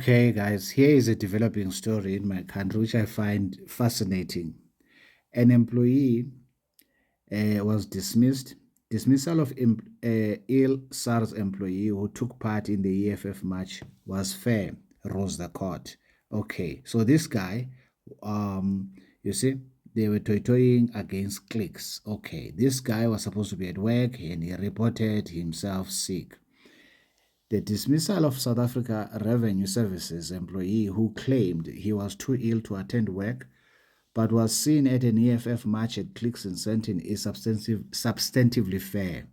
Okay, guys, here is a developing story in my country which I find fascinating. An employee was dismissed. Dismissal of ill SARS employee who took part in the EFF march was fair, rose the court. Okay, so this guy, you see, they were toying against clicks. Okay, this guy was supposed to be at work and he reported himself sick. The dismissal of South Africa Revenue Services employee who claimed he was too ill to attend work but was seen at an EFF march at Clicks in Sentin is substantively fair.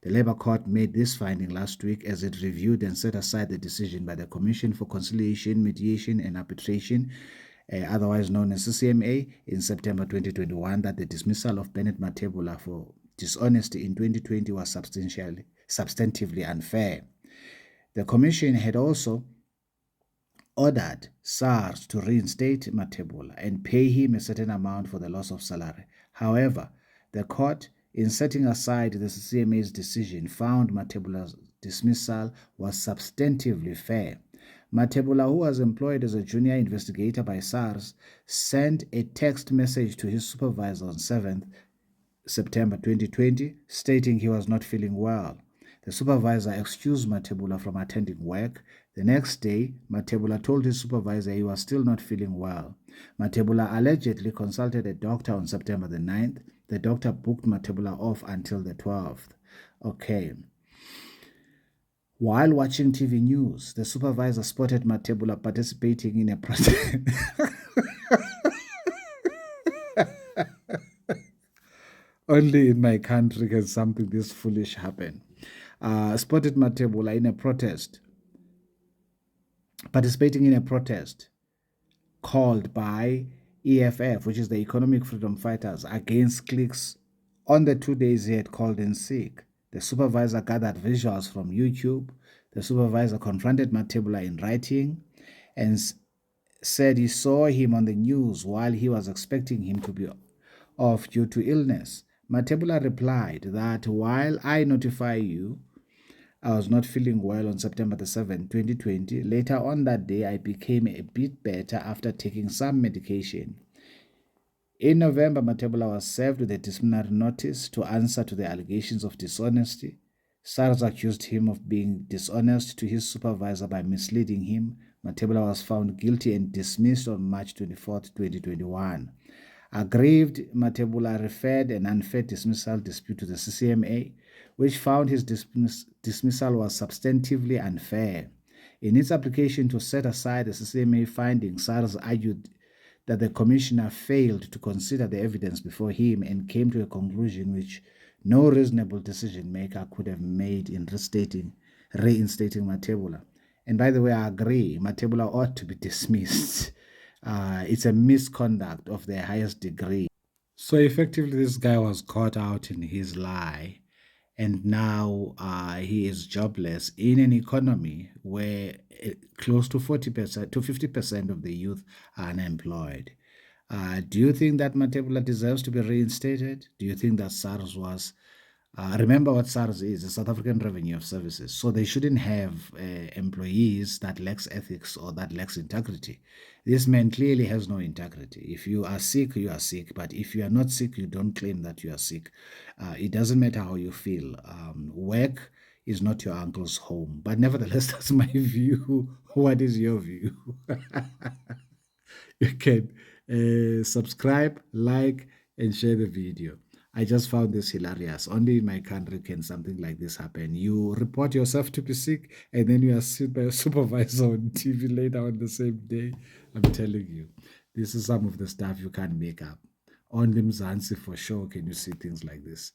The Labour Court made this finding last week as it reviewed and set aside the decision by the Commission for Conciliation, Mediation and Arbitration, otherwise known as CCMA, in September 2021 that the dismissal of Bennett Matebula for dishonesty in 2020 was substantively unfair. The Commission had also ordered SARS to reinstate Matebula and pay him a certain amount for the loss of salary. However, the court, in setting aside the CCMA's decision, found Matebula's dismissal was substantively fair. Matebula, who was employed as a junior investigator by SARS, sent a text message to his supervisor on 7th September 2020 stating he was not feeling well. The supervisor excused Matebula from attending work. The next day, Matebula told his supervisor he was still not feeling well. Matebula allegedly consulted a doctor on September the 9th. The doctor booked Matebula off until the 12th. Okay. While watching TV news, the supervisor spotted Matebula participating in a protest. Only in my country can something this foolish happen. Spotted Matebula in a protest, participating in a protest called by EFF, which is the Economic Freedom Fighters, against clicks on the 2 days he had called in sick. The supervisor gathered visuals from YouTube. The supervisor confronted Matebula in writing and said he saw him on the news while he was expecting him to be off due to illness. Matebula replied that while I notify you I was not feeling well on September the 7th, 2020. Later on that day, I became a bit better after taking some medication. In November, Matebula was served with a disciplinary notice to answer to the allegations of dishonesty. SARS accused him of being dishonest to his supervisor by misleading him. Matebula was found guilty and dismissed on March 24, 2021. Aggrieved, Matebula referred an unfair dismissal dispute to the CCMA, which found his dismissal was substantively unfair. In its application to set aside the CCMA findings, SARS argued that the commissioner failed to consider the evidence before him and came to a conclusion which no reasonable decision maker could have made in reinstating Matebula. And by the way, I agree, Matebula ought to be dismissed. It's a misconduct of the highest degree. So effectively, this guy was caught out in his lie, and now he is jobless in an economy where close to 40% to 50% of the youth are unemployed. Do you think that Matebula deserves to be reinstated? Do you think that SARS was remember what SARS is, the South African Revenue Services. So they shouldn't have employees that lacks ethics or that lacks integrity. This man clearly has no integrity. If you are sick, you are sick. But if you are not sick, you don't claim that you are sick. It doesn't matter how you feel. Work is not your uncle's home. But nevertheless, that's my view. What is your view? You can subscribe, like, and share the video. I just found this hilarious. Only in my country can something like this happen. You report yourself to be sick, and then you are seen by a supervisor on TV later on the same day. I'm telling you, this is some of the stuff you can't make up. Only Mzansi for sure can you see things like this.